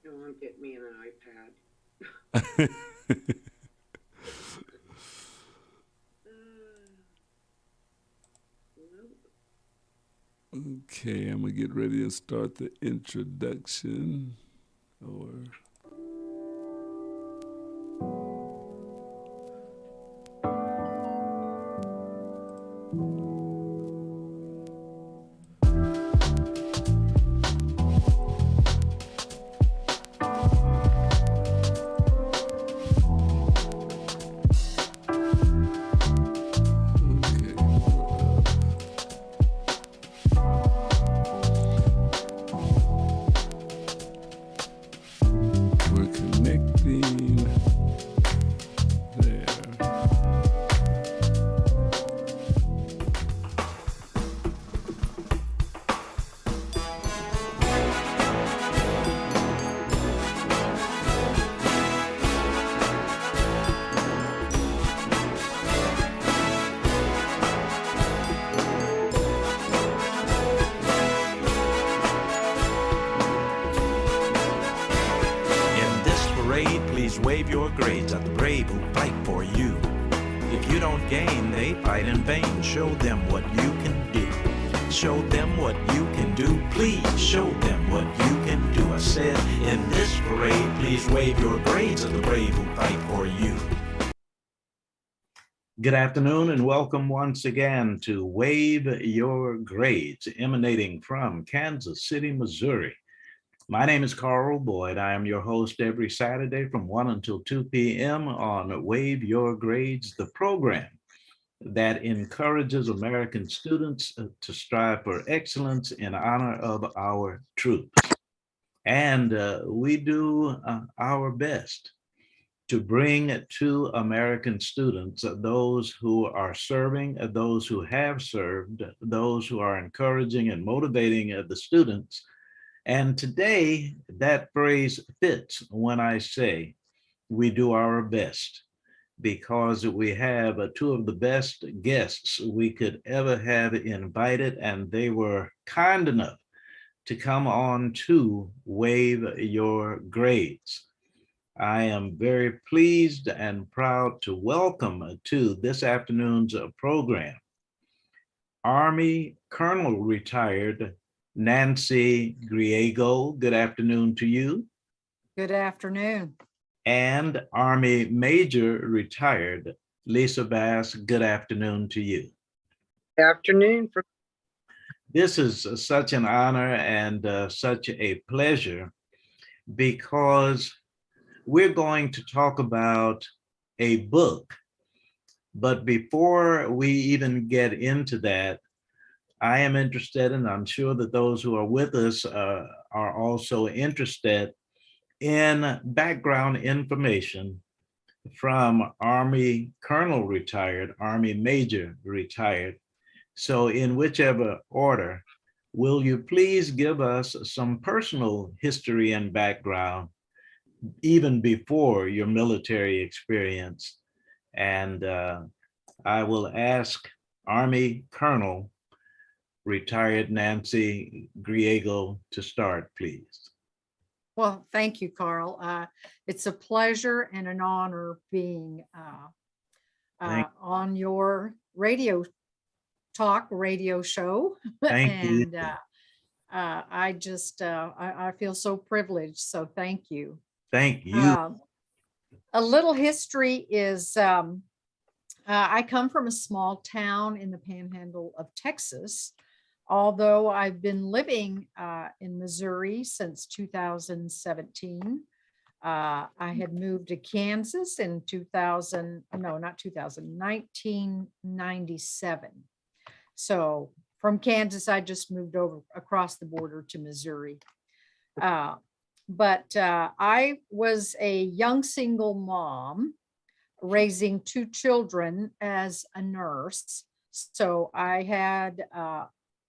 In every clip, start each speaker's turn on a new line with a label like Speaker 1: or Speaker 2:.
Speaker 1: You want to get me an iPad? Nope.
Speaker 2: Okay, I'm gonna get ready and start the introduction. Or okay, we're connecting there.
Speaker 3: In this parade, please wave your grades at the brave who fight for you. If you don't gain, they fight in vain. Show them what you can do. Show them what you can do. Please show them what you can do. I said, in this parade, please wave your grades at the brave who fight for you. Good afternoon and welcome once again to Wave Your Grades, emanating from Kansas City, Missouri. My name is Carl Boyd. I am your host every Saturday from 1 until 2 p.m. on Wave Your Grades, the program that encourages American students to strive for excellence in honor of our troops. And we do our best to bring to American students those who are serving, those who have served, those who are encouraging and motivating the students. And today, that phrase fits when I say we do our best, because we have two of the best guests we could ever have invited, and they were kind enough to come on to Wave Your Grades. I am very pleased and proud to welcome to this afternoon's program Army Colonel retired Nancy Griego. Good afternoon to you.
Speaker 4: Good afternoon.
Speaker 3: And Army Major retired Lisa Bass. Good afternoon to you.
Speaker 1: Good afternoon.
Speaker 3: This is such an honor and such a pleasure, because we're going to talk about a book. But before we even get into that, I am interested, and I'm sure that those who are with us are also interested in background information from Army Colonel retired, Army Major retired. So in whichever order, will you please give us some personal history and background, even before your military experience? And I will ask Army Colonel retired Nancy Griego to start, please.
Speaker 4: Well, thank you, Carl. It's a pleasure and an honor being on your radio show.
Speaker 3: Thank you.
Speaker 4: And I feel so privileged. So thank you.
Speaker 3: Thank you.
Speaker 4: A little history is I come from a small town in the panhandle of Texas, although I've been living in Missouri since 2017. I had moved to Kansas in 1997. So from Kansas, I just moved over across the border to Missouri. But I was a young single mom raising two children as a nurse. So I had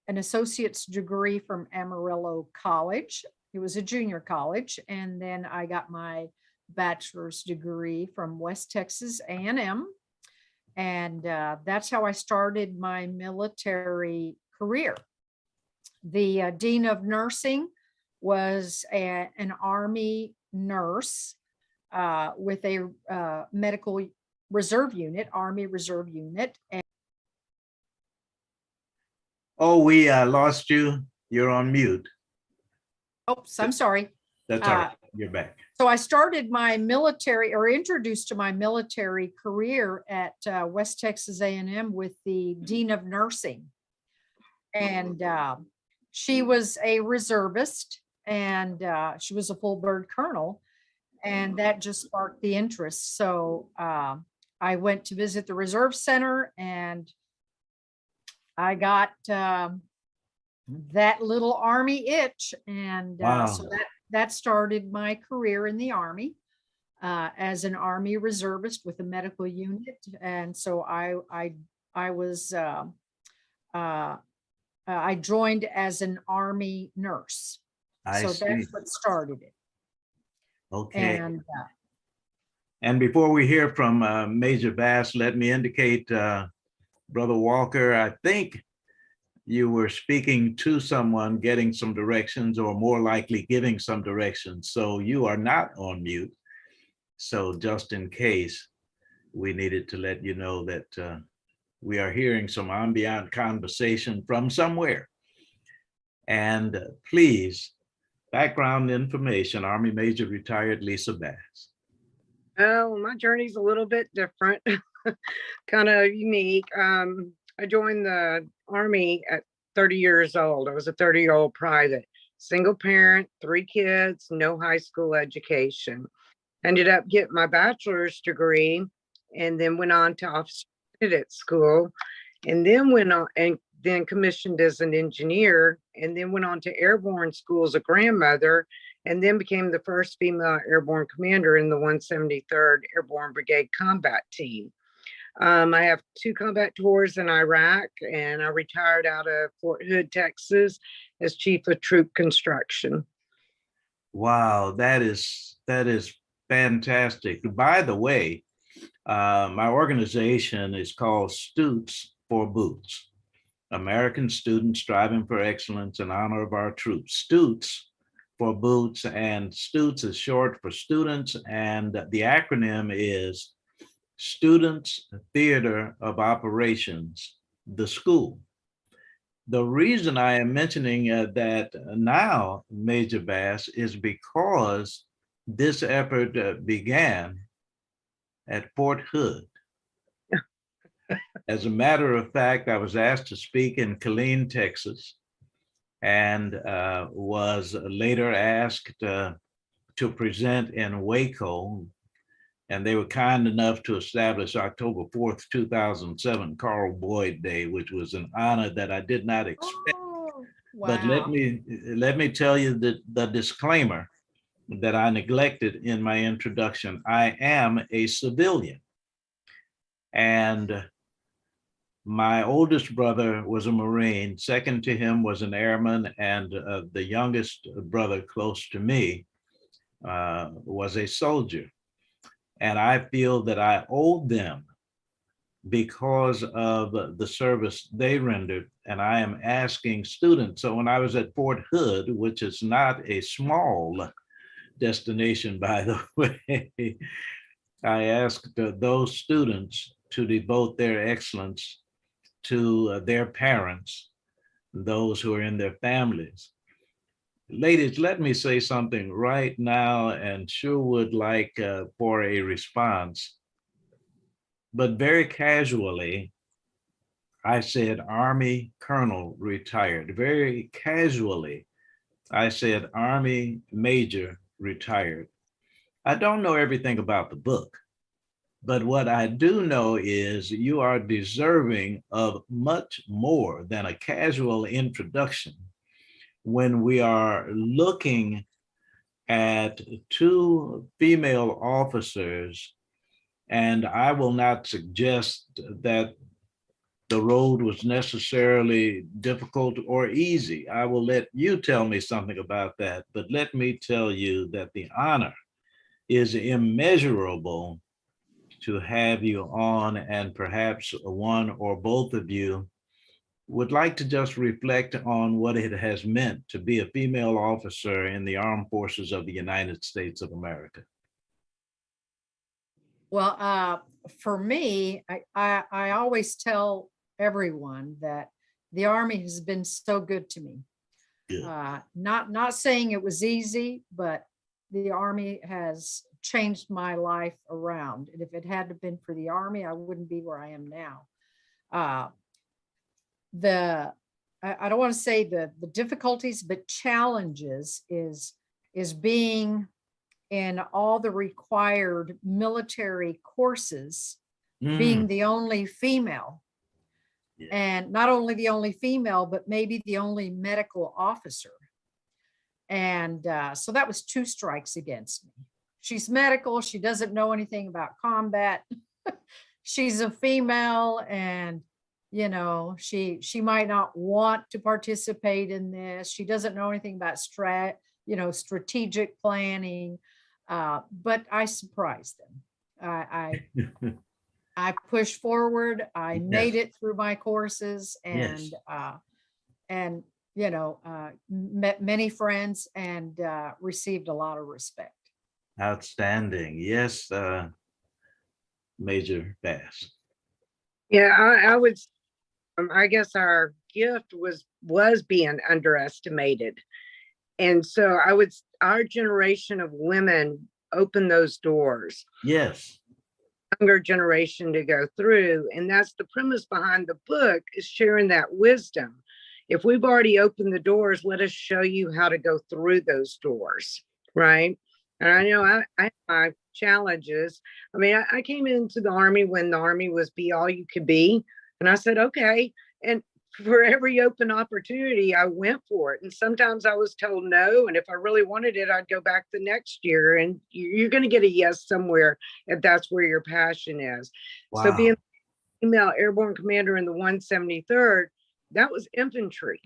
Speaker 4: an associate's degree from Amarillo College. It was a junior college. And then I got my bachelor's degree from West Texas A&M. And that's how I started my military career. The dean of nursing was an Army nurse with a medical reserve unit, Army Reserve Unit. And
Speaker 3: Oh, we lost you. You're on mute.
Speaker 4: oops, I'm sorry.
Speaker 3: That's all right. You're back.
Speaker 4: So I started my military, or introduced to my military career at West Texas A&M with the Dean of Nursing. And she was a reservist, and she was a full bird colonel, and that just sparked the interest. So I went to visit the Reserve Center, and I got that little Army itch, and
Speaker 3: Wow.
Speaker 4: so that started my career in the Army as an Army reservist with a medical unit. And so I joined as an Army nurse.
Speaker 3: I
Speaker 4: So
Speaker 3: see.
Speaker 4: that's what started it.
Speaker 3: Okay.
Speaker 4: And
Speaker 3: And before we hear from Major Bass, let me indicate, Brother Walker, I think you were speaking to someone, getting some directions, or more likely giving some directions. So you are not on mute. So just in case, we needed to let you know that we are hearing some ambient conversation from somewhere. And please, background information, Army Major retired Lisa Bass.
Speaker 1: Oh, my journey's a little bit different, kind of unique. I joined the Army at 30 years old. I was a 30-year-old private, single parent, 3 kids, no high school education. Ended up getting my bachelor's degree, and then went on to officer candidate school, and then went on and then commissioned as an engineer, and then went on to airborne school as a grandmother, and then became the first female airborne commander in the 173rd Airborne Brigade Combat Team. I have 2 combat tours in Iraq, and I retired out of Fort Hood, Texas, as Chief of Troop Construction.
Speaker 3: Wow, that is fantastic. By the way, my organization is called Stutes for Boots, American Students Striving for Excellence in Honor of Our Troops. Stutes for Boots, and Stutes is short for students, and the acronym is Students Theater of Operations, the school. The reason I am mentioning that now, Major Bass, is because this effort began at Fort Hood. As a matter of fact, I was asked to speak in Killeen, Texas, and was later asked to present in Waco. And they were kind enough to establish October 4th, 2007, Carl Boyd Day, which was an honor that I did not expect.
Speaker 4: oh,
Speaker 3: But let me tell you the disclaimer that I neglected in my introduction. I am a civilian, and my oldest brother was a Marine. Second to him was an airman, and the youngest brother close to me was a soldier. And I feel that I owed them because of the service they rendered. And I am asking students. So when I was at Fort Hood, which is not a small destination, by the way, I asked those students to devote their excellence to their parents, those who are in their families. Ladies, let me say something right now, and sure would like for a response. But very casually, I said Army Colonel retired. Very casually, I said Army Major retired. I don't know everything about the book, but what I do know is you are deserving of much more than a casual introduction when we are looking at 2 female officers. And I will not suggest that the road was necessarily difficult or easy. I will let you tell me something about that, but let me tell you that the honor is immeasurable to have you on, and perhaps one or both of you would like to just reflect on what it has meant to be a female officer in the armed forces of the United States of America.
Speaker 4: Well, for me, I always tell everyone that the Army has been so good to me.
Speaker 3: Good.
Speaker 4: Not saying it was easy, but the Army has changed my life around. And if it hadn't been for the Army, I wouldn't be where I am now. I don't want to say the difficulties, but challenges is being in all the required military courses, being the only female.
Speaker 3: Yeah.
Speaker 4: And not only the only female, but maybe the only medical officer. And so that was 2 strikes against me. She's medical. She doesn't know anything about combat. She's a female, and you know, she might not want to participate in this. She doesn't know anything about strategic planning. But I surprised them. I pushed forward. I made it through my courses, and met many friends, and received a lot of respect.
Speaker 3: Outstanding. Yes, Major Bass.
Speaker 1: Yeah, I would. I guess our gift was being underestimated, and so our generation of women opened those doors.
Speaker 3: Yes.
Speaker 1: Younger generation to go through, and that's the premise behind the book, is sharing that wisdom. If we've already opened the doors, let us show you how to go through those doors, right? And I know I have my challenges. I mean, I came into the Army when the Army was be all you could be, and I said, okay. And for every open opportunity, I went for it. And sometimes I was told no. And if I really wanted it, I'd go back the next year. And you're going to get a yes somewhere if that's where your passion is.
Speaker 3: Wow.
Speaker 1: So being female airborne commander in the 173rd, that was infantry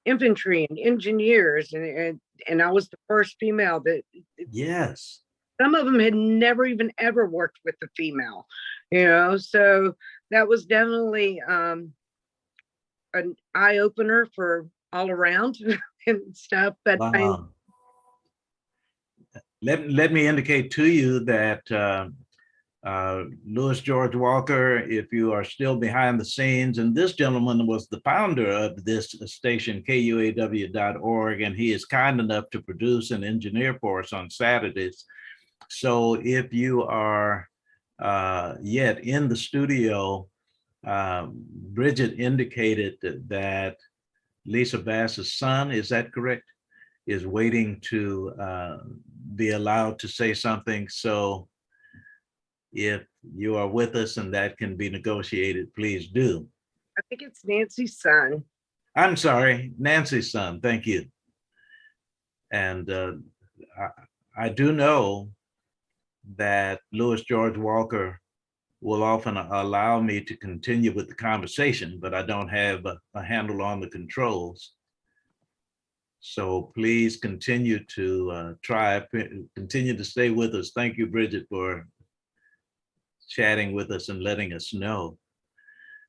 Speaker 1: and engineers. And I was the first female that,
Speaker 3: yes,
Speaker 1: some of them had never even ever worked with a female, so that was definitely an eye opener for all around and stuff. But
Speaker 3: wow. Let me indicate to you that Louis George Walker, if you are still behind the scenes, and this gentleman was the founder of this station, KUAW.org, and he is kind enough to produce and engineer for us on Saturdays. So if you are yet in the studio, Bridget indicated that Lisa Bass's son, is that correct, is waiting to be allowed to say something. So if you are with us and that can be negotiated, please do.
Speaker 1: I think it's Nancy's son.
Speaker 3: I'm sorry, Nancy's son. Thank you. And I do know that Louis George Walker will often allow me to continue with the conversation, but I don't have a handle on the controls. So please continue to continue to stay with us. Thank you, Bridget, for chatting with us and letting us know.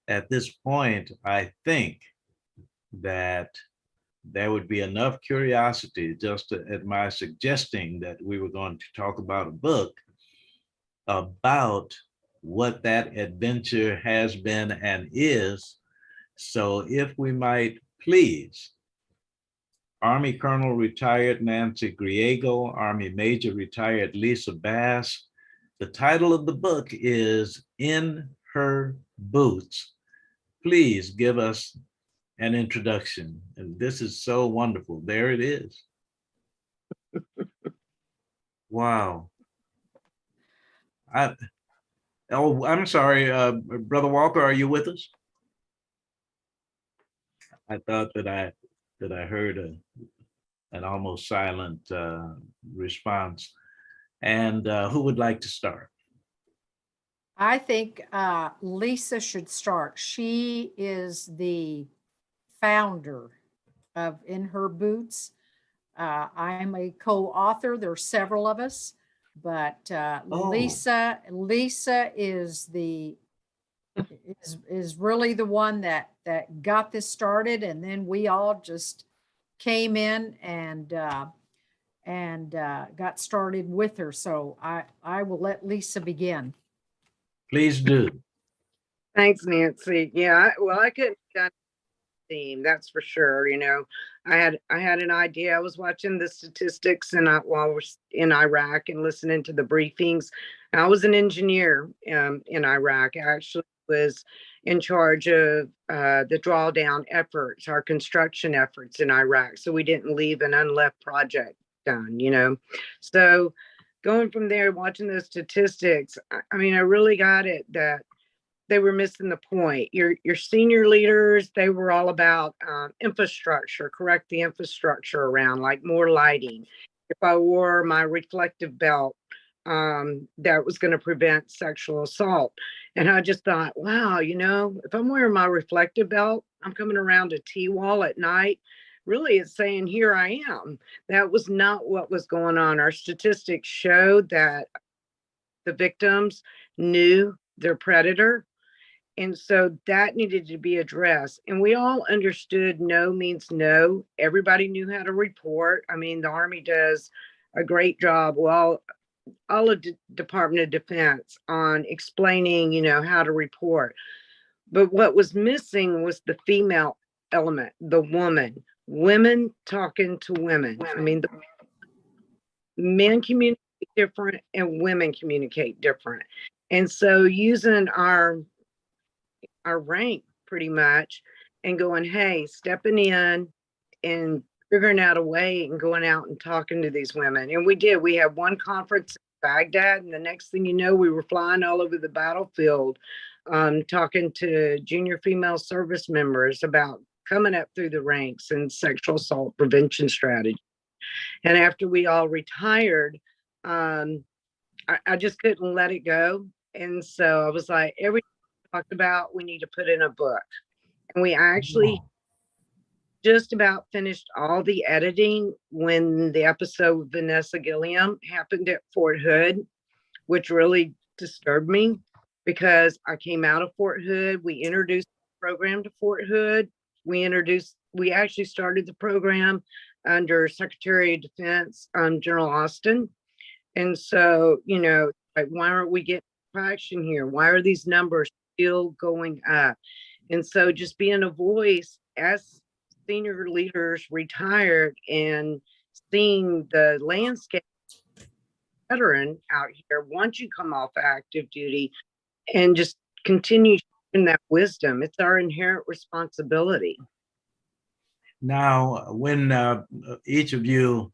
Speaker 3: At this point, I think that there would be enough curiosity just at my suggesting that we were going to talk about a book about what that adventure has been and is. So if we might please, Army Colonel retired Nancy Griego, Army Major retired Lisa Bass. The title of the book is In Her Boots. Please give us an introduction. And this is so wonderful. There it is. Wow. I'm sorry, Brother Walker, are you with us? I thought that I heard an almost silent response. And who would like to start?
Speaker 4: I think Lisa should start. She is the founder of In Her Boots. I'm a co-author. There are several of us, but Lisa is the is really the one that got this started, and then we all just came in and got started with her. So I will let Lisa begin.
Speaker 3: Please do.
Speaker 1: Thanks, Nancy. Yeah, well, I couldn't have done theme, that's for sure. I had an idea. I was watching the statistics and while I was in Iraq and listening to the briefings. I was an engineer in Iraq. I actually was in charge of the drawdown efforts, our construction efforts in Iraq. So we didn't leave an unleft project done. So going from there, watching those statistics, I mean, I really got it that they were missing the point. Your senior leaders, they were all about infrastructure, correct the infrastructure around, like more lighting. If I wore my reflective belt, that was going to prevent sexual assault. And I just thought, wow, if I'm wearing my reflective belt, I'm coming around a T-wall at night. Really, it's saying, here I am. That was not what was going on. Our statistics showed that the victims knew their predator. And so that needed to be addressed. And we all understood no means no. Everybody knew how to report. I mean, the Army does a great job. Well, all of the Department of Defense on explaining, how to report. But what was missing was the female element, the women talking to women. I mean, the men communicate different and women communicate different. And so using our rank pretty much and going, hey, stepping in and figuring out a way and going out and talking to these women. And we did. We had one conference in Baghdad, and the next thing you know, we were flying all over the battlefield, talking to junior female service members about coming up through the ranks and sexual assault prevention strategy. And after we all retired, I just couldn't let it go. And so I was like, everything we talked about, we need to put in a book. And we actually just about finished all the editing when the episode with Vanessa Gilliam happened at Fort Hood, which really disturbed me because I came out of Fort Hood. We introduced the program to Fort Hood. We actually started the program under Secretary of Defense, General Austin. And so, like, why aren't we getting traction here? Why are these numbers still going up? And so just being a voice as senior leaders retired and seeing the landscape veteran out here once you come off active duty and just continue in that wisdom. It's our inherent responsibility.
Speaker 3: Now, when each of you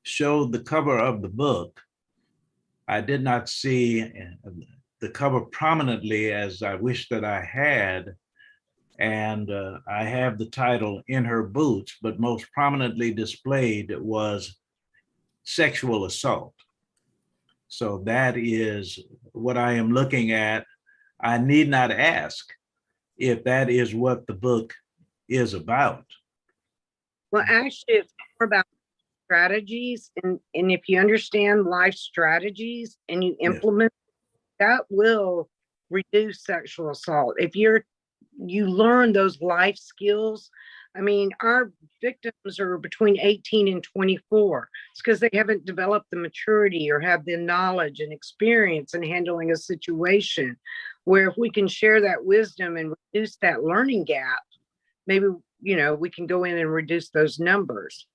Speaker 3: showed the cover of the book, I did not see the cover prominently as I wish that I had. And I have the title In Her Boots, but most prominently displayed was sexual assault. So that is what I am looking at. I need not ask if that is what the book is about.
Speaker 1: Well, actually, it's more about strategies. And if you understand life strategies and you implement, that will reduce sexual assault. If you learn those life skills. I mean, our victims are between 18 and 24. It's because they haven't developed the maturity or have the knowledge and experience in handling a situation. Where if we can share that wisdom and reduce that learning gap, maybe, we can go in and reduce those numbers.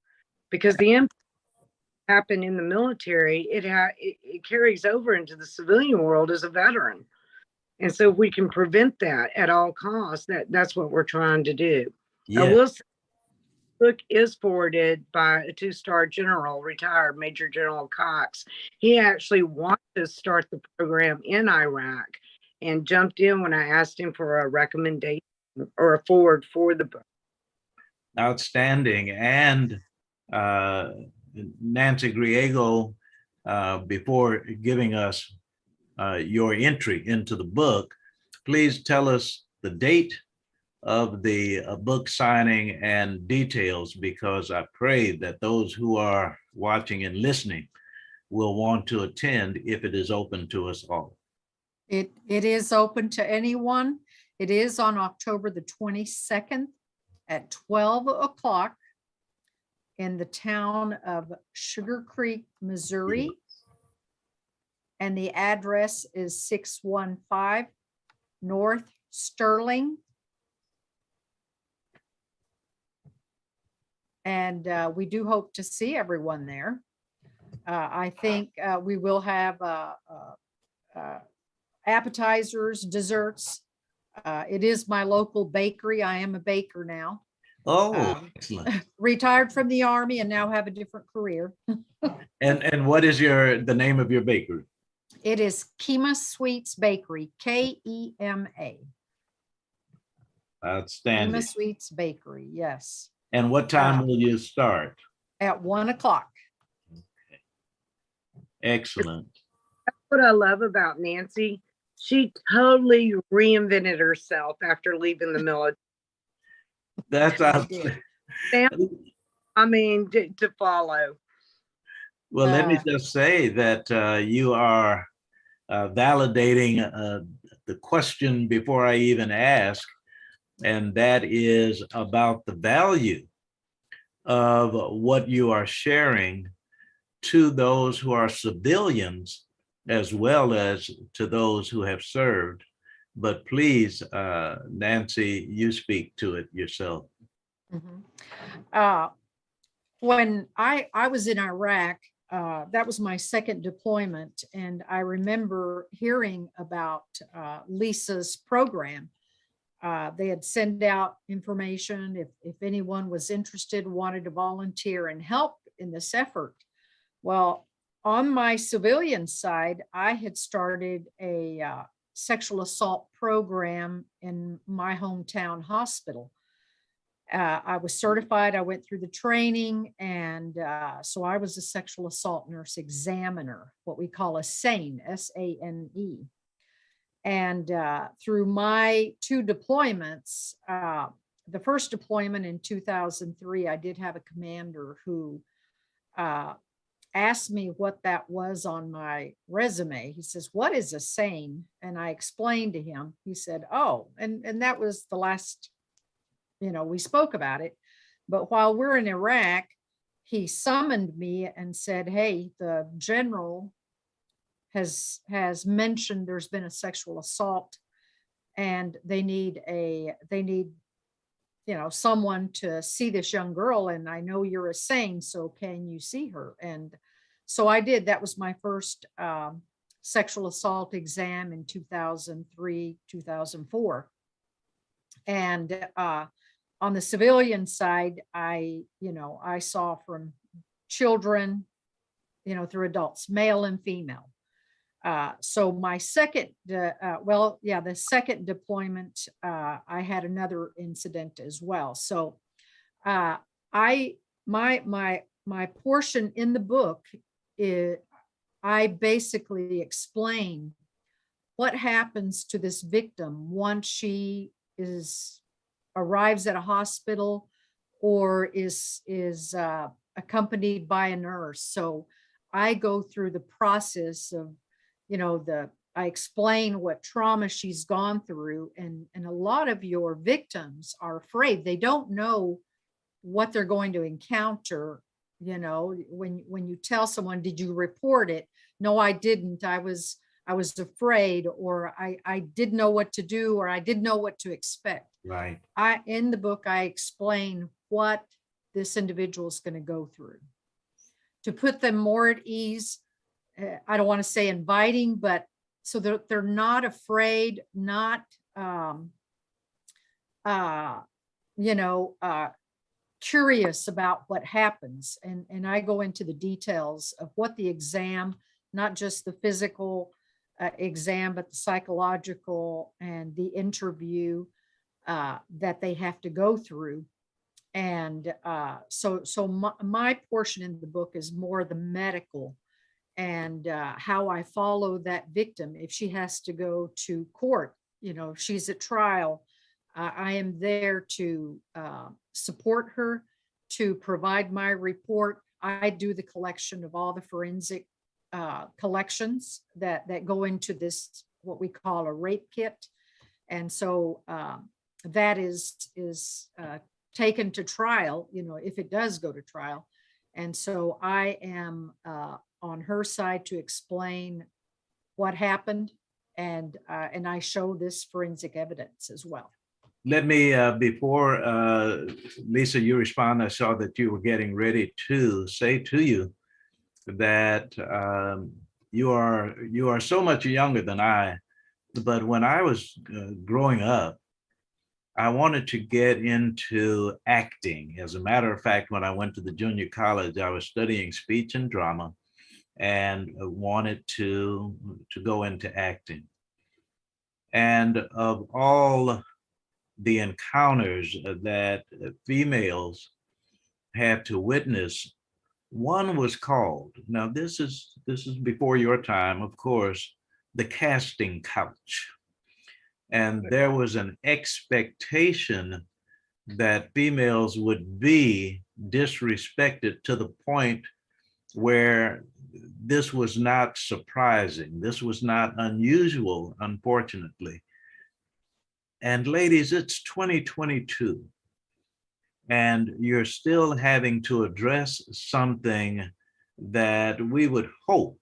Speaker 1: Because the impact happen in the military, it carries over into the civilian world as a veteran. And so if we can prevent that at all costs, that's what we're trying to do.
Speaker 3: Yeah.
Speaker 1: I will say the book is forwarded by a 2-star general, retired Major General Cox. He actually wanted to start the program in Iraq and jumped in when I asked him for a recommendation or a forward for the book.
Speaker 3: Outstanding. And Nancy Griego, before giving us your entry into the book, please tell us the date of the book signing and details, because I pray that those who are watching and listening will want to attend if it is open to us all.
Speaker 4: It is open to anyone. It is on October the 22nd at 12 o'clock in the town of Sugar Creek, Missouri. And the address is 615 North Sterling. And we do hope to see everyone there. I think we will have appetizers, desserts. It is my local bakery. I am a baker now.
Speaker 3: Oh, excellent.
Speaker 4: Retired from the Army and now have a different career.
Speaker 3: And what is the name of your bakery?
Speaker 4: It is Kema Sweets Bakery, Kema.
Speaker 3: Outstanding.
Speaker 4: Kema Sweets Bakery, yes.
Speaker 3: And what time will you start?
Speaker 4: At 1 o'clock.
Speaker 3: Excellent.
Speaker 1: That's what I love about Nancy. She totally reinvented herself after leaving the military.
Speaker 3: That's outstanding.
Speaker 1: I mean, to follow.
Speaker 3: Well, let me just say that you are validating the question before I even ask, and that is about the value of what you are sharing to those who are civilians as well as to those who have served. But please, Nancy, you speak to it yourself.
Speaker 4: When I was in Iraq, that was my second deployment. And I remember hearing about Lisa's program. They had sent out information if anyone was interested, wanted to volunteer and help in this effort. Well, on my civilian side, I had started a sexual assault program in my hometown hospital. I was certified, I went through the training, and so I was a sexual assault nurse examiner, what we call a SANE, S-A-N-E. And through my 2 deployments, the first deployment in 2003, I did have a commander who asked me what that was on my resume. He says, "What is a SANE?" And I explained to him. He said, "Oh," and that was the last, we spoke about it. But while we're in Iraq, he summoned me and said, "Hey, the general has mentioned there's been a sexual assault and they need someone to see this young girl, and I know you're a SANE, so can you see her?" And so I did. That was my first sexual assault exam in 2003, 2004. And on the civilian side, I saw from children, through adults, male and female. So my second, the second deployment, I had another incident as well. So my portion in the book is, I basically explain what happens to this victim once she arrives at a hospital or is accompanied by a nurse. So I go through the process of, I explain what trauma she's gone through, and a lot of your victims are afraid. They don't know what they're going to encounter. When you tell someone, "Did you report it?" "No, I didn't. I was afraid," or I didn't know what to do, or I didn't know what to expect.
Speaker 3: Right.
Speaker 4: In the book, I explain what this individual is going to go through to put them more at ease. I don't want to say inviting, but so they're not afraid, not, curious about what happens. And I go into the details of what the exam, not just the physical exam, but the psychological and the interview that they have to go through. And so my portion in the book is more the medical and how I follow that victim. If she has to go to court, if she's at trial, I am there to support her, to provide my report. I do the collection of all the forensic collections that go into this, what we call a rape kit. And so that is taken to trial, if it does go to trial. And so I am on her side to explain what happened, and I show this forensic evidence as well.
Speaker 3: Let me, before Lisa, you respond, I saw that you were getting ready to say to you that you are so much younger than I, but when I was growing up, I wanted to get into acting. As a matter of fact, when I went to the junior college, I was studying speech and drama and wanted to go into acting. And of all the encounters that females had to witness, one was called, now this is before your time, of course, the casting couch. And there was an expectation that females would be disrespected to the point where this was not surprising. This was not unusual, unfortunately. And ladies, it's 2022, and you're still having to address something that we would hope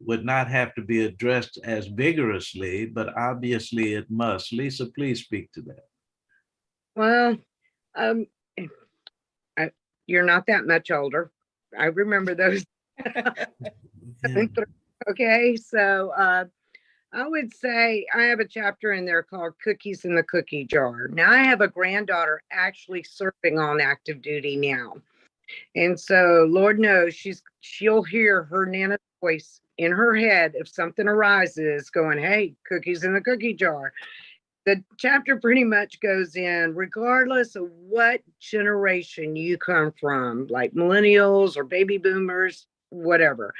Speaker 3: would not have to be addressed as vigorously, but obviously it must. Lisa, please speak to that.
Speaker 1: Well, um, you're not that much older. I remember those. Okay, so I would say I have a chapter in there called Cookies in the Cookie Jar. Now, I have a granddaughter actually serving on active duty now. And so Lord knows she'll hear her Nana's voice in her head if something arises going, hey, cookies in the cookie jar. The chapter pretty much goes in regardless of what generation you come from, like millennials or baby boomers, whatever.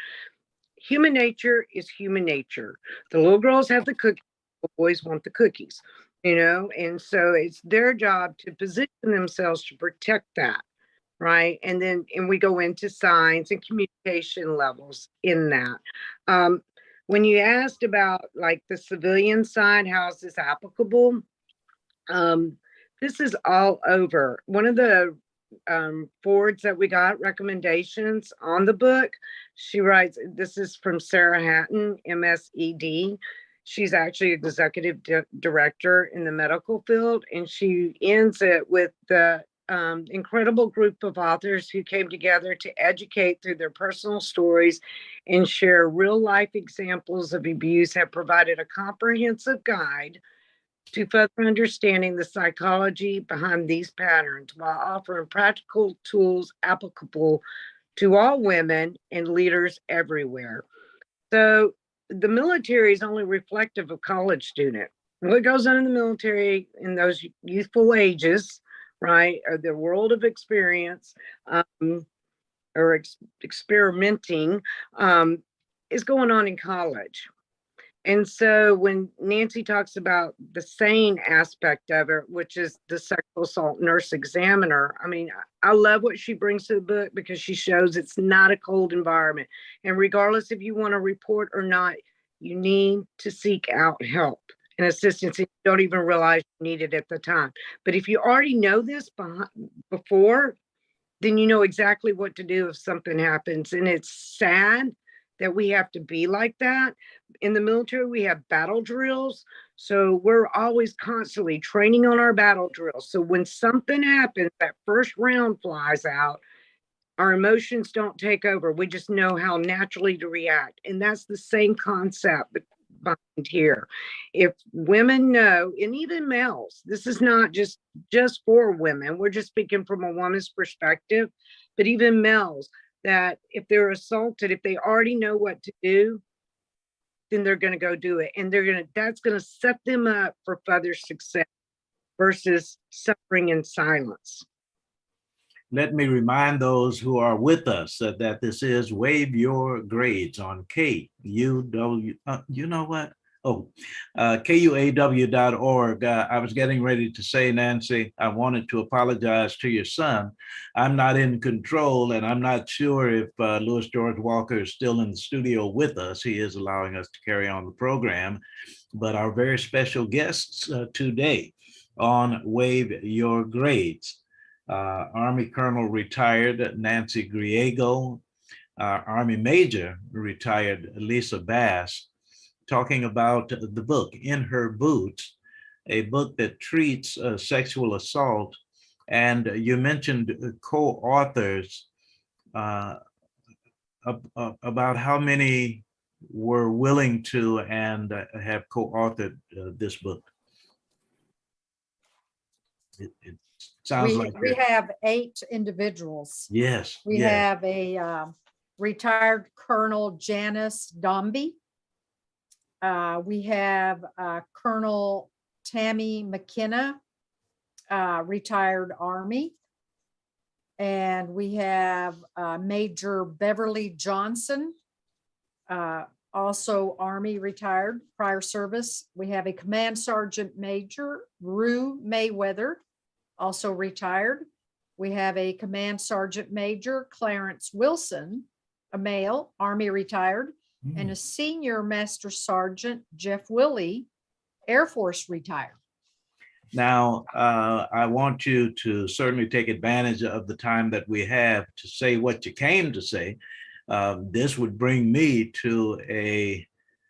Speaker 1: Human nature is human nature. The little girls have the cookies, the boys want the cookies, and so it's their job to position themselves to protect that. Right. And we go into signs and communication levels in that. When you asked about like the civilian side, how is this applicable? This is all over. One of the boards that we got recommendations on the book, she writes, this is from Sarah Hatton, MSED. She's actually executive director in the medical field, and she ends it with the incredible group of authors who came together to educate through their personal stories and share real life examples of abuse, have provided a comprehensive guide to further understanding the psychology behind these patterns while offering practical tools applicable to all women and leaders everywhere. So the military is only reflective of college student. What goes on in the military in those youthful ages, right, or the world of experience or experimenting is going on in college. And so when Nancy talks about the sane aspect of it, which is the sexual assault nurse examiner, I mean, I love what she brings to the book because she shows it's not a cold environment. And regardless if you want to report or not, you need to seek out help and assistance. And you don't even realize you need it at the time. But if you already know this before, then you know exactly what to do if something happens. And it's sad that we have to be like that. In the military, we have battle drills. So we're always constantly training on our battle drills. So when something happens, that first round flies out, our emotions don't take over. We just know how naturally to react. And that's the same concept behind here. If women know, and even males, this is not just for women. We're just speaking from a woman's perspective, but even males, that if they're assaulted, if they already know what to do, then they're going to go do it. And that's going to set them up for further success versus suffering in silence.
Speaker 3: Let me remind those who are with us that this is Waive Your Grades on KUAW. You know what? Oh, KUAW.org. I was getting ready to say, Nancy, I wanted to apologize to your son. I'm not in control, and I'm not sure if Louis George Walker is still in the studio with us. He is allowing us to carry on the program. But our very special guests today on Wave Your Grades, Army Colonel retired Nancy Griego, Army Major retired Lisa Bass, talking about the book In Her Boots, a book that treats sexual assault. And you mentioned co-authors, about how many were willing to and have co-authored this book. It sounds like
Speaker 4: we have 8 individuals.
Speaker 3: yes.
Speaker 4: We
Speaker 3: yes.
Speaker 4: have a retired Colonel Janice Dombey. We have Colonel Tammy McKenna, retired Army. And we have Major Beverly Johnson, also Army, retired, prior service. We have a Command Sergeant Major Rue Mayweather, also retired. We have a Command Sergeant Major Clarence Wilson, a male, Army, retired, and a Senior Master Sergeant Jeff Willey, Air Force, retired.
Speaker 3: Now, I want you to certainly take advantage of the time that we have to say what you came to say. This would bring me to a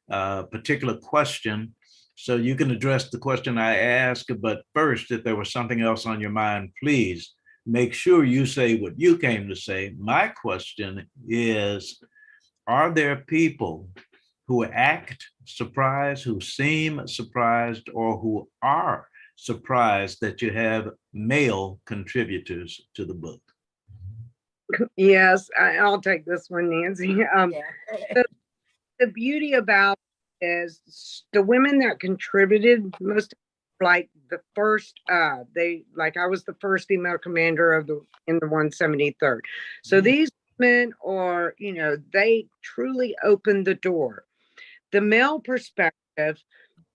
Speaker 3: particular question. So you can address the question I asked, but first, if there was something else on your mind, please make sure you say what you came to say. My question is, are there people who act surprised, who seem surprised, or who are surprised that you have male contributors to the book?
Speaker 1: Yes, I'll take this one, Nancy.
Speaker 4: Yeah.
Speaker 1: The beauty about it is the women that contributed most, like the first, I was the first female commander in the 173rd. So these men are, they truly opened the door. The male perspective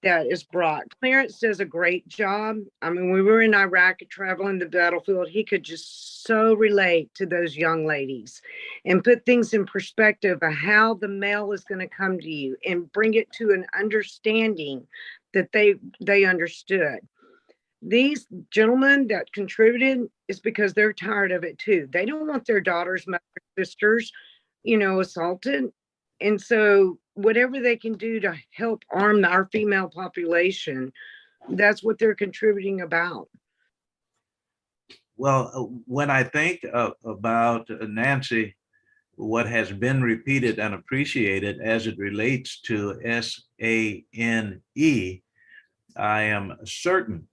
Speaker 1: that is brought. Clarence does a great job. I mean, we were in Iraq traveling the battlefield. He could just so relate to those young ladies and put things in perspective of how the male is going to come to you and bring it to an understanding that they understood. These gentlemen that contributed is because they're tired of it too. They don't want their daughters, mothers, sisters, assaulted. And so whatever they can do to help arm our female population, that's what they're contributing about.
Speaker 3: Well, when I think about Nancy, what has been repeated and appreciated as it relates to SANE, I am certain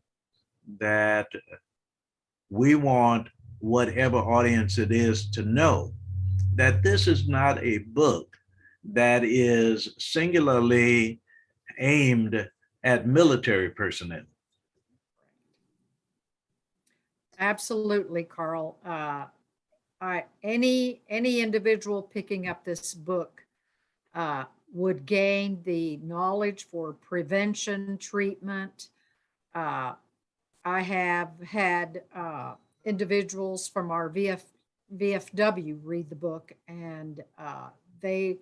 Speaker 3: that we want whatever audience it is to know that this is not a book that is singularly aimed at military personnel.
Speaker 4: Absolutely, Carl. Any individual picking up this book would gain the knowledge for prevention, treatment. I have had individuals from our VFW read the book, and they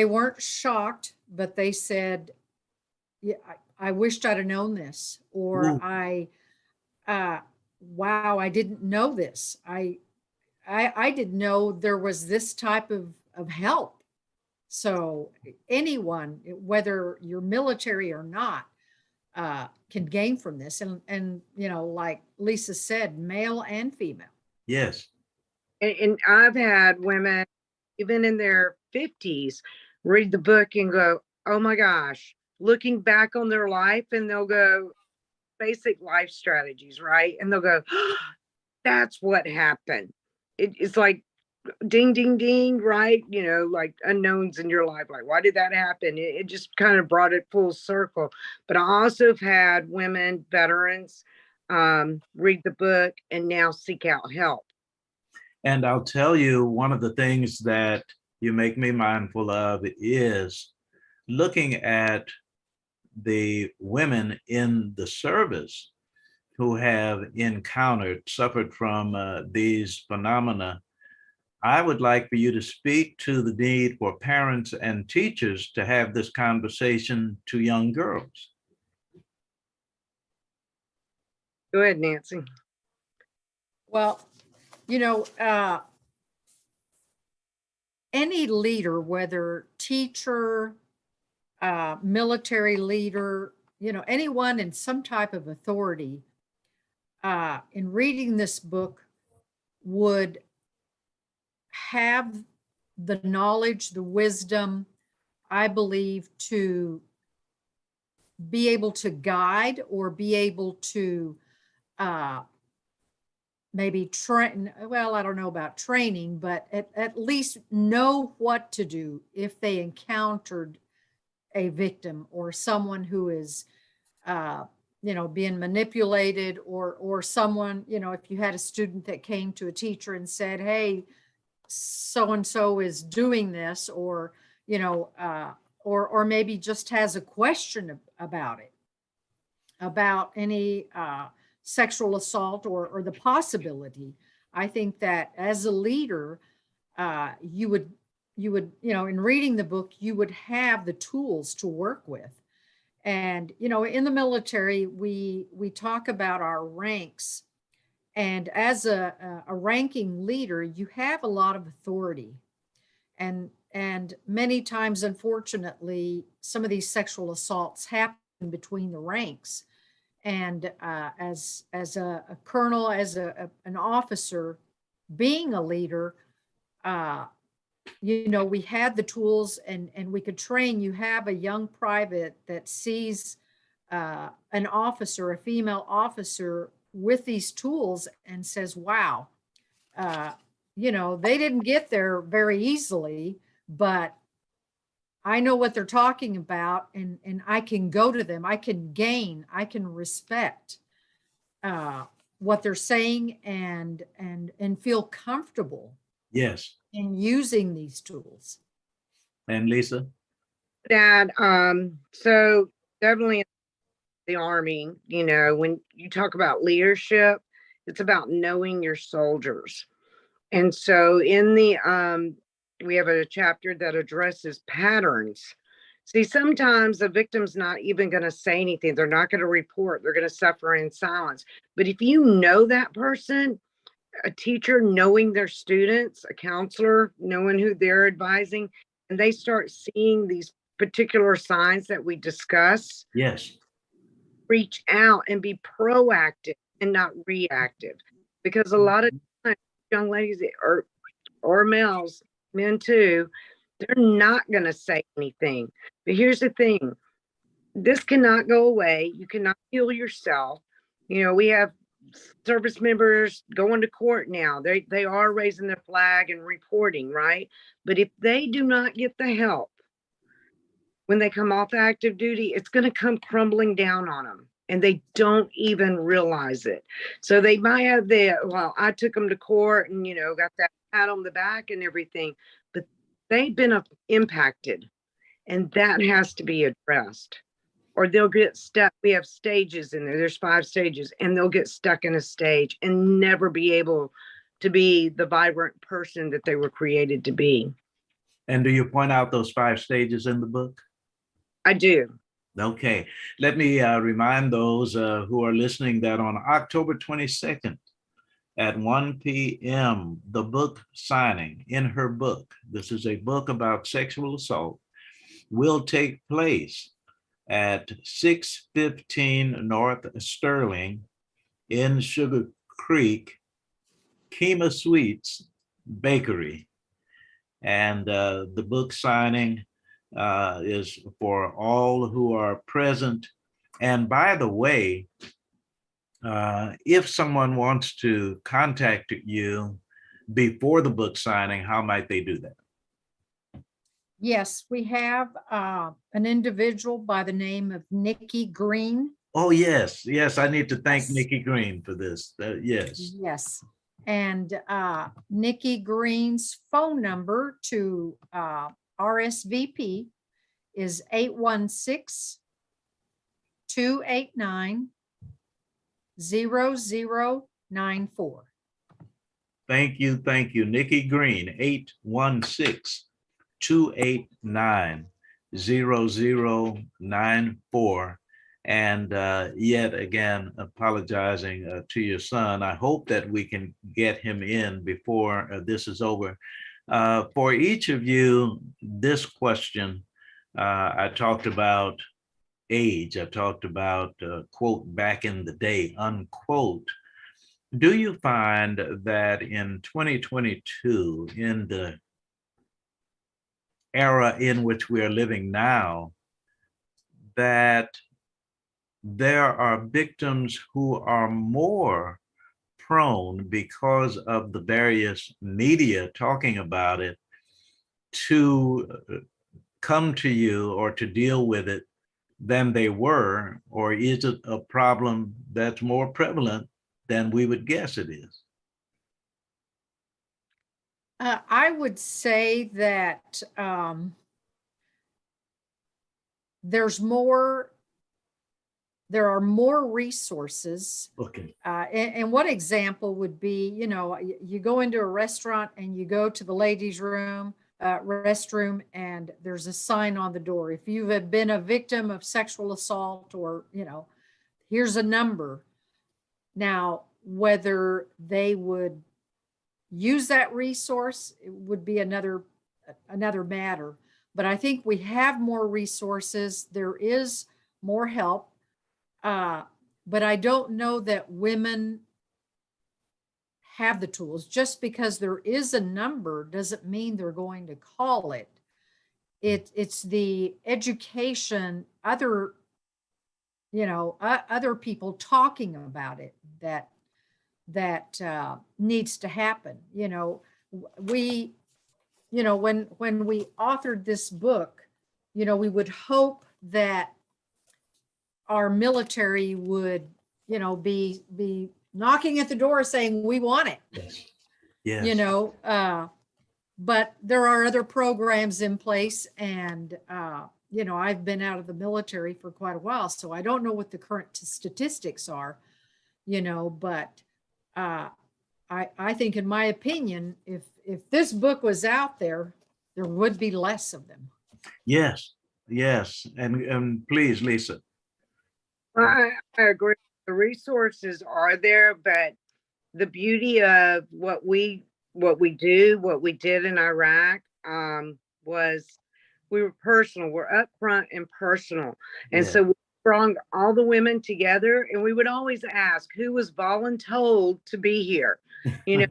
Speaker 4: weren't shocked, but they said, "Yeah, I wished I'd have known this," or
Speaker 3: Ooh.
Speaker 4: wow, I didn't know this. I didn't know there was this type of help." So anyone, whether you're military or not, can gain from this. And like Lisa said, male and female.
Speaker 3: Yes.
Speaker 1: And I've had women, even in their 50s, read the book and go, oh my gosh, looking back on their life, and they'll go, basic life strategies, right? And they'll go, oh, that's what happened. It's like ding, ding, ding, right? Like unknowns in your life. Like, why did that happen? It just kind of brought it full circle. But I also have had women, veterans, read the book and now seek out help.
Speaker 3: And I'll tell you, one of the things that you make me mindful of is looking at the women in the service who have suffered from these phenomena, I would like for you to speak to the need for parents and teachers to have this conversation to young girls.
Speaker 1: Go ahead, Nancy.
Speaker 4: Well, you know, any leader, whether teacher, military leader, you know, anyone in some type of authority, in reading this book would have the knowledge, the wisdom, I believe, to be able to guide or be able to maybe train. Well, I don't know about training, but at least know what to do if they encountered a victim or someone who is you know, being manipulated, or someone, you know, if you had a student that came to a teacher and said, hey, so and so is doing this, or, you know, or maybe just has a question about it, about any sexual assault or the possibility. I think that as a leader, you would, you know, in reading the book, you would have the tools to work with. And, you know, in the military, we talk about our ranks. And as a ranking leader, you have a lot of authority. And many times, unfortunately, some of these sexual assaults happen between the ranks. And as a colonel, as an officer, being a leader, you know, we had the tools and we could train. You have a young private that sees an officer, a female officer, with these tools and says, wow, you know, they didn't get there very easily, but I know what they're talking about, and I can go to them. I can respect what they're saying, and feel comfortable
Speaker 3: Yes.
Speaker 4: in using these tools.
Speaker 3: And Lisa?
Speaker 1: Dad, so definitely in the Army, you know, when you talk about leadership, it's about knowing your soldiers. And so in the we have a chapter that addresses patterns. See, sometimes the victim's not even going to say anything. They're not going to report. They're going to suffer in silence. But if you know that person, a teacher knowing their students, a counselor knowing who they're advising, and they start seeing these particular signs that we discuss,
Speaker 3: Yes.
Speaker 1: reach out and be proactive and not reactive. Because a lot of times, young ladies or males, men too, they're not going to say anything. But here's the thing, this cannot go away. You cannot heal yourself. You know, we have service members going to court now. They are raising their flag and reporting, right? But if they do not get the help when they come off active duty, it's going to come crumbling down on them, and they don't even realize it. So they might have well, I took them to court and, you know, got that pat on the back and everything, but they've been impacted, and that has to be addressed, or they'll get stuck. We have stages in there. There's 5 stages, and they'll get stuck in a stage and never be able to be the vibrant person that they were created to be.
Speaker 3: And do you point out those 5 stages in the book?
Speaker 1: I do.
Speaker 3: Okay. Let me remind those who are listening that on October 22nd at 1 p.m., the book signing in her book, this is a book about sexual assault, will take place at 615 North Sterling in Sugar Creek, Kima Sweets Bakery. And the book signing is for all who are present. And by the way, if someone wants to contact you before the book signing, how might they do that?
Speaker 4: Yes, we have an individual by the name of Nikki Green.
Speaker 3: Oh, yes. Yes, I need to thank
Speaker 4: Yes.
Speaker 3: Nikki Green for this. Yes.
Speaker 4: Yes. And Nikki Green's phone number to RSVP is 816-289-0094.
Speaker 3: Thank you. Thank you. Nikki Green, 816-289-0094. And yet again, apologizing to your son. I hope that we can get him in before this is over. For each of you, this question, I talked about age. I talked about, quote, back in the day, unquote. Do you find that in 2022, in the era in which we are living now, that there are victims who are more prone, because of the various media talking about it, to come to you or to deal with it than they were? Or is it a problem that's more prevalent than we would guess it is?
Speaker 4: I would say that there are more resources.
Speaker 3: Okay.
Speaker 4: And one example would be, you go into a restaurant and you go to the ladies' restroom, and there's a sign on the door. If you have been a victim of sexual assault, or, here's a number. Now, whether they would use that resource, it would be another matter. But I think we have more resources. There is more help. But I don't know that women have the tools. Just because there is a number doesn't mean they're going to call it. It's the education, other people talking about it that needs to happen. We, when we authored this book, we would hope that our military would, be knocking at the door saying, we want it.
Speaker 3: Yes. Yes.
Speaker 4: But there are other programs in place, and I've been out of the military for quite a while, so I don't know what the current statistics are, but I think, in my opinion, if this book was out there, there would be less of them.
Speaker 3: Yes. Yes. And please, Lisa.
Speaker 1: I agree. The resources are there, but the beauty of what we did in Iraq, was we were personal. We're upfront and personal. And
Speaker 3: Yeah.
Speaker 1: so we brought all the women together, and we would always ask who was voluntold to be here. Out in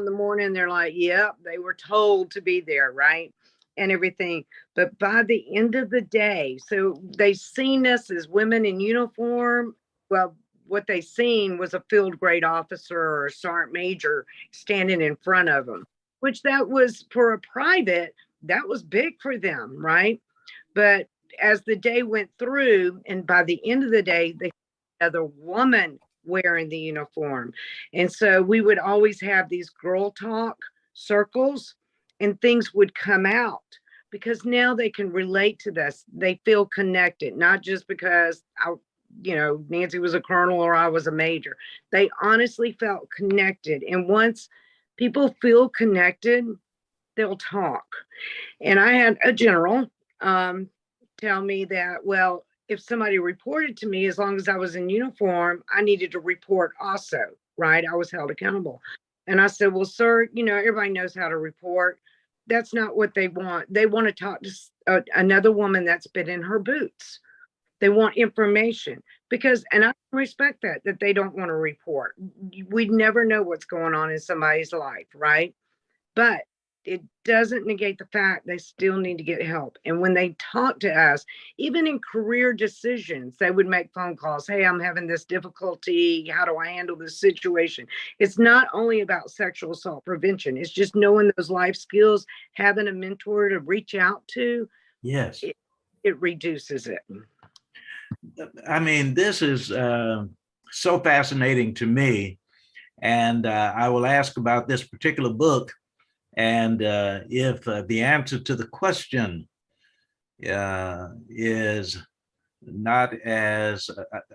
Speaker 1: the morning, they're like, yep, they were told to be there, right? And everything. But by the end of the day, so they seen us as women in uniform. Well, what they seen was a field grade officer or a sergeant major standing in front of them, which that was, for a private, that was big for them, right? But as the day went through, and by the end of the day, they had another woman wearing the uniform. And so we would always have these girl talk circles, and things would come out, because now they can relate to this. They feel connected, not just because Nancy was a colonel or I was a major. They honestly felt connected. And once people feel connected, they'll talk. And I had a general tell me that, well, if somebody reported to me, as long as I was in uniform, I needed to report also, right? I was held accountable. And I said, well, sir, everybody knows how to report. That's not what they want. They want to talk to another woman that's been in her boots. They want information, and I respect that they don't want to report. We never know what's going on in somebody's life, right? But it doesn't negate the fact they still need to get help. And when they talk to us, even in career decisions, they would make phone calls. Hey, I'm having this difficulty. How do I handle this situation? It's not only about sexual assault prevention. It's just knowing those life skills, having a mentor to reach out to.
Speaker 3: Yes.
Speaker 1: It reduces it.
Speaker 3: I mean, this is so fascinating to me. And I will ask about this particular book. And if the answer to the question, is not as,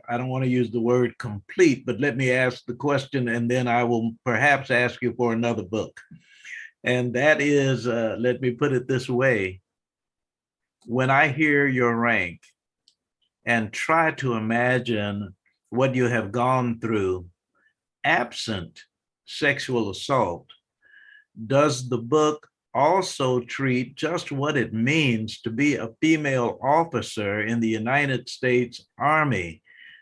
Speaker 3: I don't want to use the word complete, but let me ask the question and then I will perhaps ask you for another book. And that is, let me put it this way. When I hear your rank and try to imagine what you have gone through absent sexual assault, does the book also treat just what it means to be a female officer in the United States Army?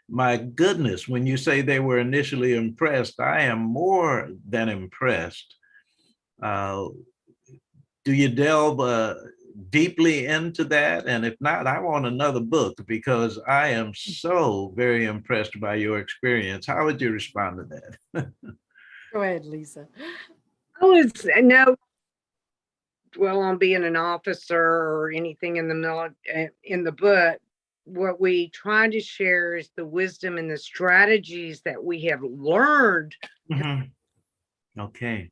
Speaker 3: My goodness, when you say they were initially impressed, I am more than impressed. Do you delve deeply into that? And if not, I want another book because I am so very impressed by your experience. How would you respond to that?
Speaker 4: Go ahead, Lisa.
Speaker 1: I would say no, dwell on being an officer or anything in the in the book. What we try to share is the wisdom and the strategies that we have learned.
Speaker 3: Mhm. Okay.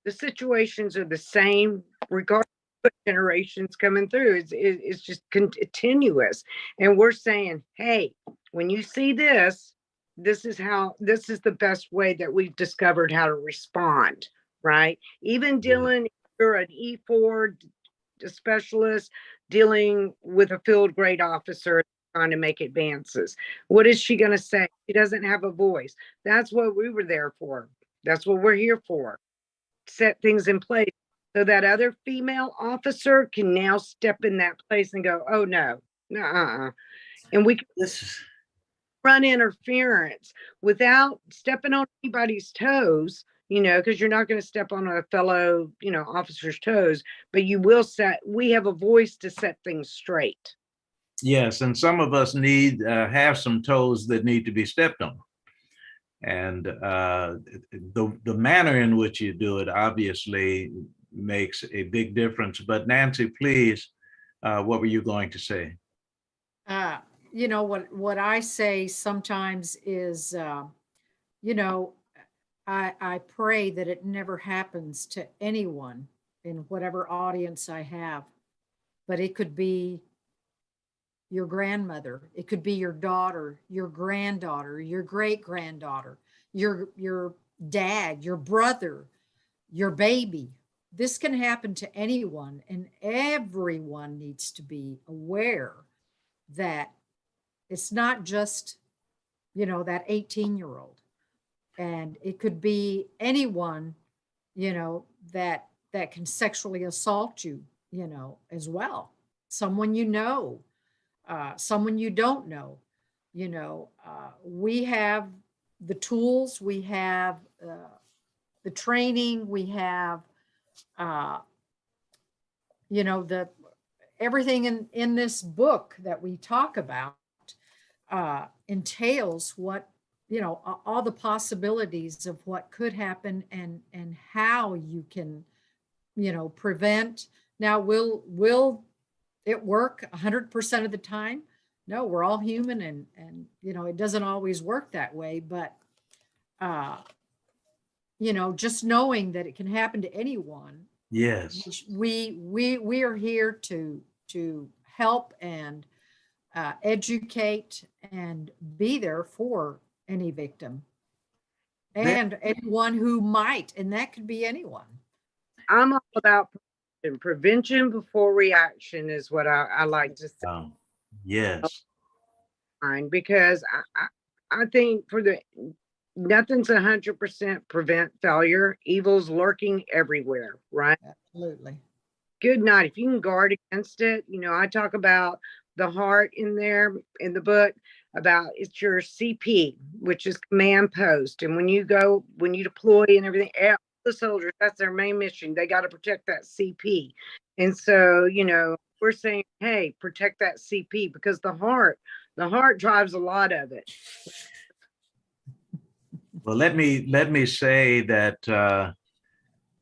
Speaker 1: The situations are the same regardless of generations coming through. It's just continuous. And we're saying, hey, when you see this, this is the best way that we've discovered how to respond, right? Even dealing, if you're an E4 specialist dealing with a field grade officer trying to make advances. What is she going to say? She doesn't have a voice. That's what we were there for. That's what we're here for. Set things in place so that other female officer can now step in that place and go, oh no, no, and we can run interference without stepping on anybody's toes, because you're not going to step on a fellow, officer's toes, but we have a voice to set things straight.
Speaker 3: Yes, and some of us need have some toes that need to be stepped on. And the manner in which you do it obviously makes a big difference. But Nancy, please, what were you going to say?
Speaker 4: What I say sometimes is, I pray that it never happens to anyone in whatever audience I have, but it could be your grandmother, it could be your daughter, your granddaughter, your great granddaughter, your dad, your brother, your baby. This can happen to anyone, and everyone needs to be aware that it's not just, that 18-year-old. And it could be anyone, that can sexually assault you, as well. Someone someone you don't know. We have the tools, we have the training, we have, the everything in this book that we talk about entails what, all the possibilities of what could happen and how you can, prevent. Now, will it work 100% of the time? No, we're all human, and it doesn't always work that way. But just knowing that it can happen to anyone.
Speaker 3: Yes,
Speaker 4: we are here to help and educate and be there for any victim and anyone who might, and that could be anyone.
Speaker 1: I'm all about prevention before reaction is what I like to say.
Speaker 3: Yes.
Speaker 1: Because I think nothing's 100% prevent failure. Evil's lurking everywhere, right?
Speaker 4: Absolutely.
Speaker 1: Good night. If you can guard against it, I talk about the heart in there in the book about it's your CP, which is command post. And when you deploy and everything, the soldiers, that's their main mission. They got to protect that CP. And so, we're saying, hey, protect that CP because the heart drives a lot of it.
Speaker 3: Well, let me say that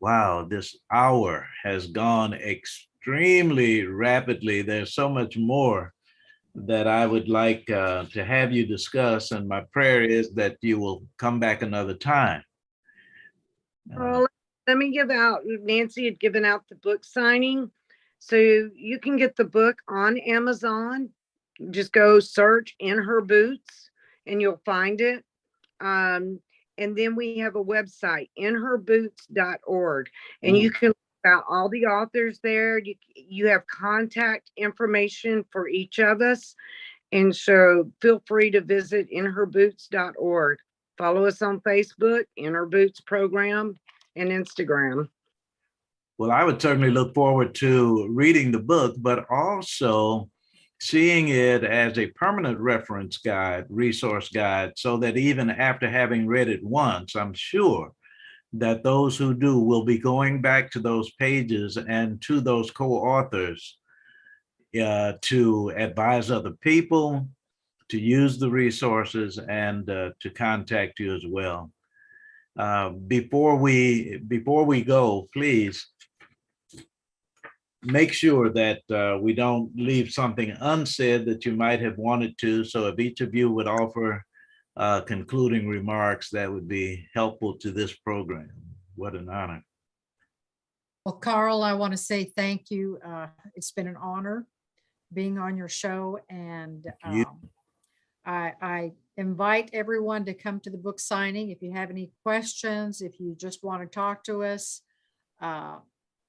Speaker 3: wow, this hour has gone extremely rapidly. There's so much more that I would like to have you discuss, and my prayer is that you will come back another time.
Speaker 1: Well, let me give out. Nancy had given out the book signing. So you can get the book on Amazon. Just go search In Her Boots and you'll find it. Um, and then we have a website, inherboots.org, and you can about all the authors there. You have contact information for each of us. And so feel free to visit inherboots.org. Follow us on Facebook, In Her Boots Program, and Instagram.
Speaker 3: Well, I would certainly look forward to reading the book, but also seeing it as a permanent reference guide, resource guide, so that even after having read it once, I'm sure that those who do will be going back to those pages and to those co-authors to advise other people, to use the resources, and to contact you as well. Before we go, please make sure that we don't leave something unsaid that you might have wanted to. So if each of you would offer concluding remarks, that would be helpful to this program. What an honor.
Speaker 4: Well, Carl, I want to say thank you. It's been an honor being on your show, and I invite everyone to come to the book signing. If you have any questions, if you just want to talk to us,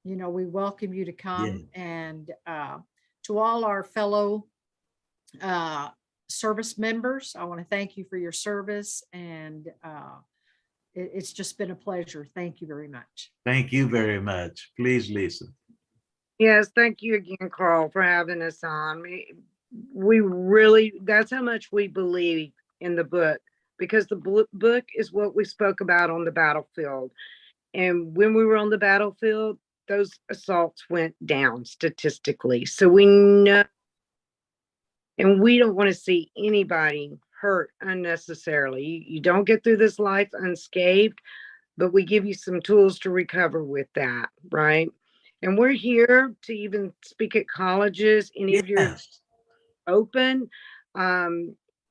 Speaker 4: we welcome you to come.
Speaker 3: Yeah.
Speaker 4: And to all our fellow service members, I want to thank you for your service, and it's just been a pleasure. Thank you very much.
Speaker 3: Thank you very much. Please, Lisa.
Speaker 1: Yes, thank you again, Carl, for having us on. We really, that's how much we believe in the book, because the book is what we spoke about on the battlefield. And when we were on the battlefield, those assaults went down statistically. So we know, and we don't want to see anybody hurt unnecessarily. You don't get through this life unscathed, but we give you some tools to recover with that, right? And we're here to even speak at colleges, any of your open,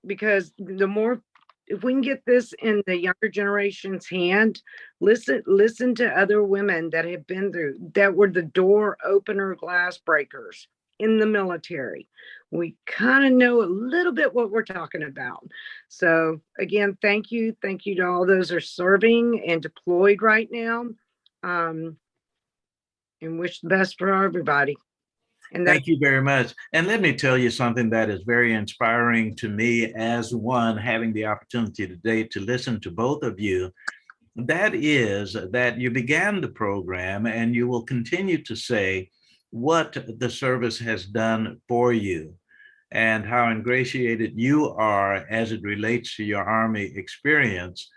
Speaker 1: because the more, if we can get this in the younger generation's hand, listen to other women that have been through, that were the door opener, glass breakers in the military. We kind of know a little bit what we're talking about. So again, thank you to all those who are serving and deployed right now, and wish the best for everybody. And
Speaker 3: thank you very much. And let me tell you something that is very inspiring to me as one having the opportunity today to listen to both of you. That is that you began the program and you will continue to say what the service has done for you and how ingratiated you are as it relates to your Army experience,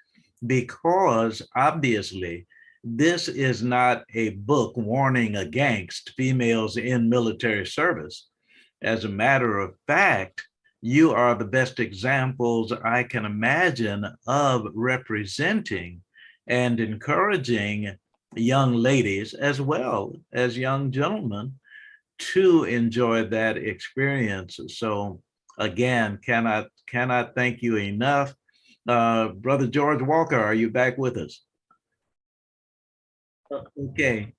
Speaker 3: because obviously this is not a book warning against females in military service. As a matter of fact, you are the best examples I can imagine of representing and encouraging young ladies as well as young gentlemen to enjoy that experience. So again, cannot thank you enough. Brother George Walker, are you back with us? Okay.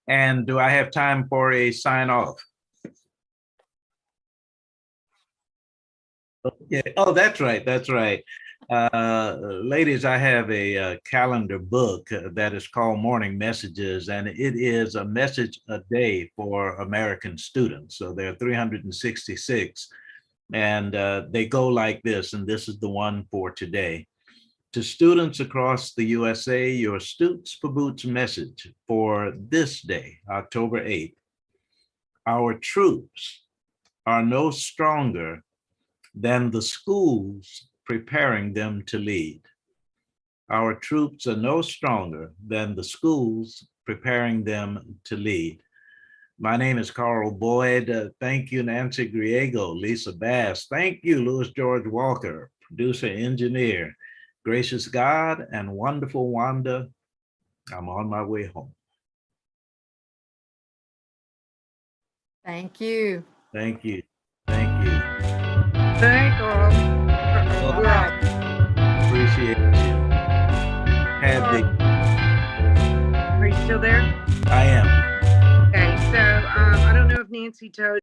Speaker 3: And do I have time for a sign off? Okay. Oh, that's right. That's right. Ladies, I have a calendar book that is called Morning Messages, and it is a message a day for American students. So there are 366, and they go like this, and this is the one for today. To students across the USA, your Stoots for Boots message for this day, October 8th. Our troops are no stronger than the schools preparing them to lead. Our troops are no stronger than the schools preparing them to lead. My name is Carl Boyd. Thank you, Nancy Griego, Lisa Bass. Thank you, Louis George Walker, producer, engineer. Gracious God and wonderful Wanda, I'm on my way home.
Speaker 4: Thank you.
Speaker 3: Thank you. Thank you.
Speaker 1: Thank all.
Speaker 4: All
Speaker 1: We're
Speaker 4: right.
Speaker 3: Appreciate you.
Speaker 1: Are you still there?
Speaker 3: I am.
Speaker 1: Okay, so I don't know if Nancy told